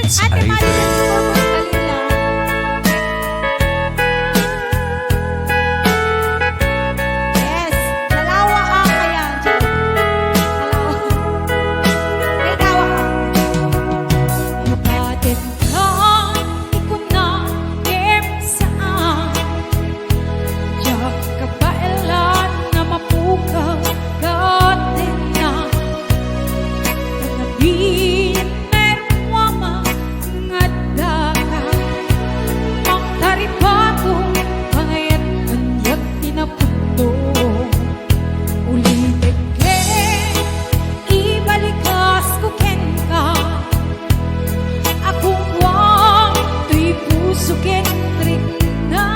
It's Ate Mali, Ivory. dali lang. Yes, dalawa ang kaya dyan. Dalawa. May dawa ka. Bakit ka di ko na saan? Diyak ka ba elan na mapukaw ka din na Tanabin merwama ngadaka Magtaripato pangayat kanyak tinaputo Ulitin ke ibalikas ko ken ka Akong wang tuy puso ken trik na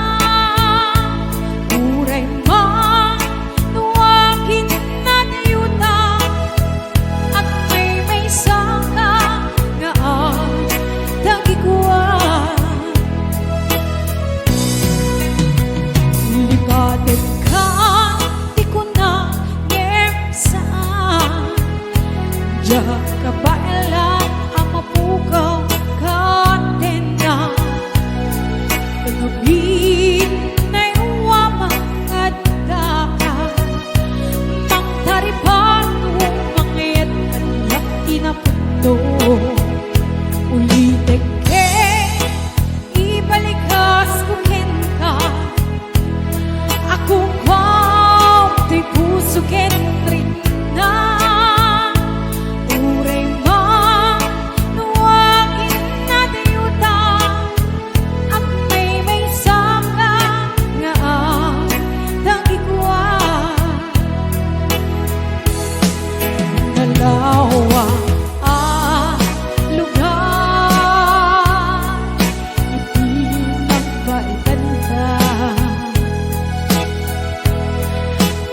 Uray man nuwakin na nayuta At may saka nga dagikuan Lipatin ka di ko na saan Diyak ka ba elan ang mapukaw ka din na Tanabin na iwamang adaka Magtaripato mangayat kanyak tinaputo Ulitin ke ibalikas ko ken ka Akong kwam tuy puso ken trik na Uray man nuwagin na dayuta At may saka nga dagikuan Dalawa ang lugar Hindi magbaitan ka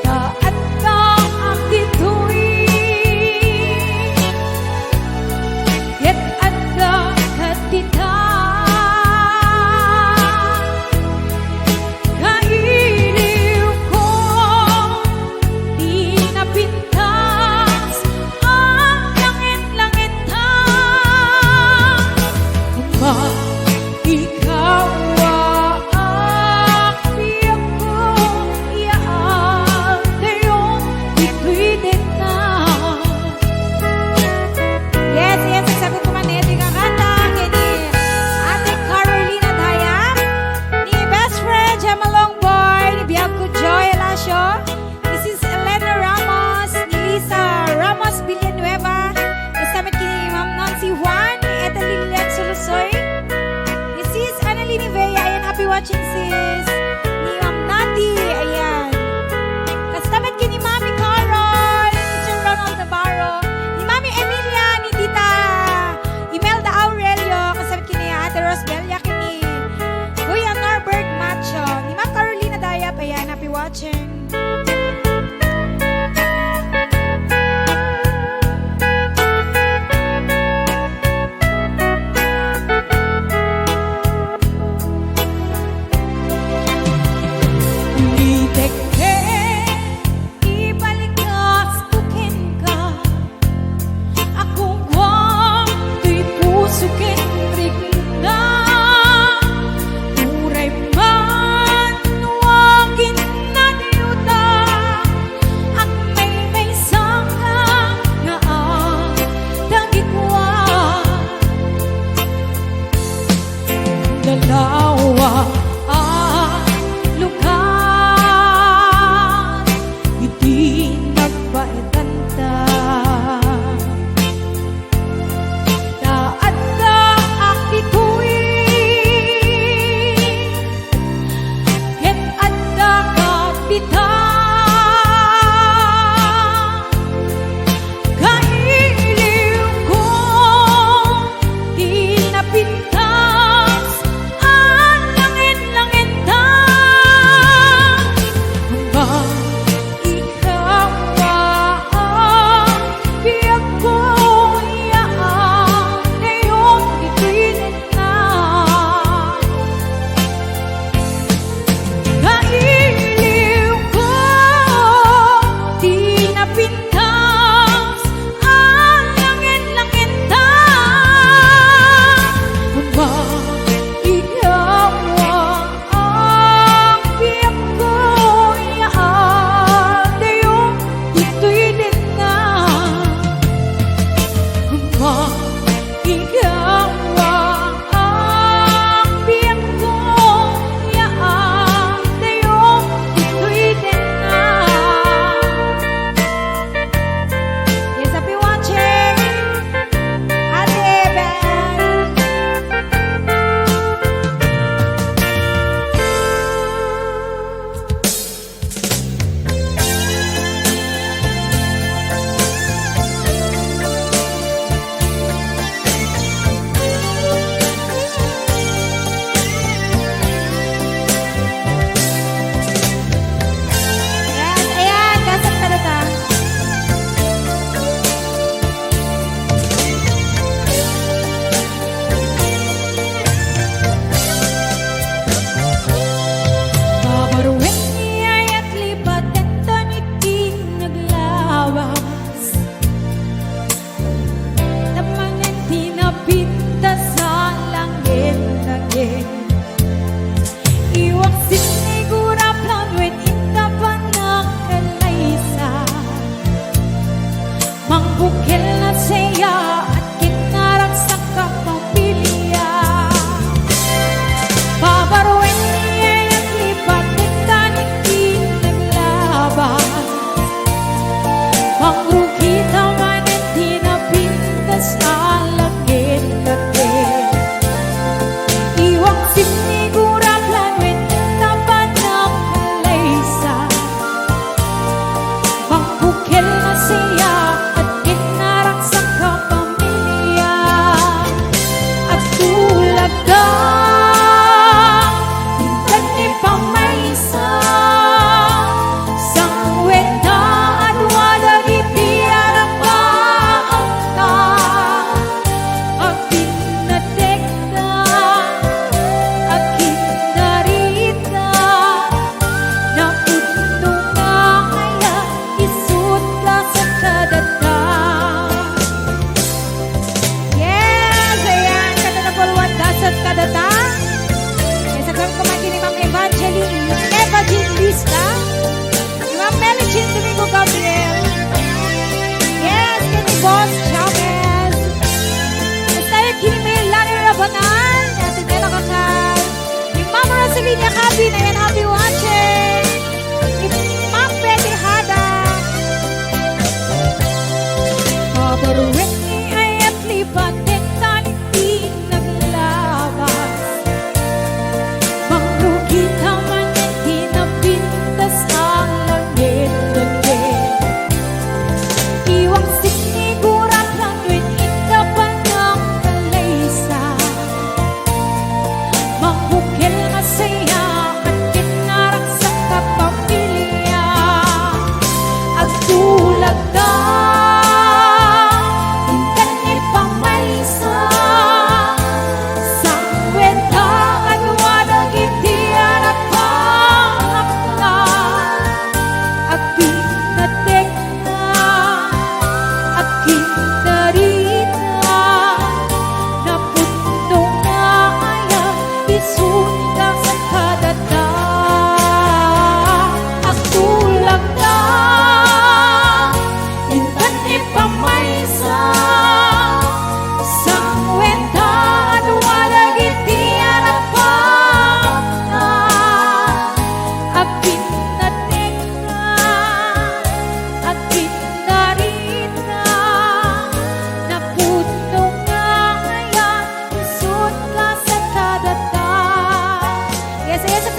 Taat ka ang dito'y Yet at ka katita Kailiw ko Di napintas ang langit-langit na Kung ikaw aakyat ko Iyaan kayong ito'y din na Yes, yes, sagot ko man ito nga kanta Kini Ate Carolina Dayam Ni best friend Gemma Longboy Ni biyag ko Joy Elasio Mrs. Elena Ramos Ni Lisa Ramos Villanueva Kastamit kini Ma'am Nancy Juan Ni Eta Lilian Sulusoy Ni Sis Annalini Vea Ayan, happy watching sis Ni Ma'am Nati Ayan Kastamit kini Mami Carol Ni Sir Ronald Navarro Ni Mami Emilia Ni Tita Imelda Aurelio Kastamit kini Ate Rosbelia Kini Kuya Norbert Macho Ni Ma'am Carolina Dayap Ayan, happy watching ikaw ang biyang ko, yaang tayo, ito'y na. Yes, I'll be watching. Ate Ben. Yes, ayan, kasap ka na ta. Babaruin niya'y at lipat at tanitin naglawas. Namangan tinapita sa langit-langit. Iwak sinigura planwen inta panakalaysa. Mangbukil na saya at kinarang sa kapamilya. Babaruin niya'y at lipat at tanitin naglaban. Mangrugi taman at tinapinta sa langit-langit. Iwang sinigura planwen na panakalaysa. Mangbukil na siya at kinarang sa kapamilya. At tulad ka, hintag ni pamaysa. Sangwet na at wadagiti ang maangka. Akin natekta, akin narita. Napunto nga kaya isut ka sa kadata. Yes, ayan, kata na pulwan dasat kadata. Yes, alam ko magi ni Ma'am Evangelista, ni Ma'am Melichin Domingo Gabriel. Yes, kini Boss Chavez. Basta yung kini may lani na banan. Natin nila kakal. Yung Mama Rosalina Cabin, ayan, happy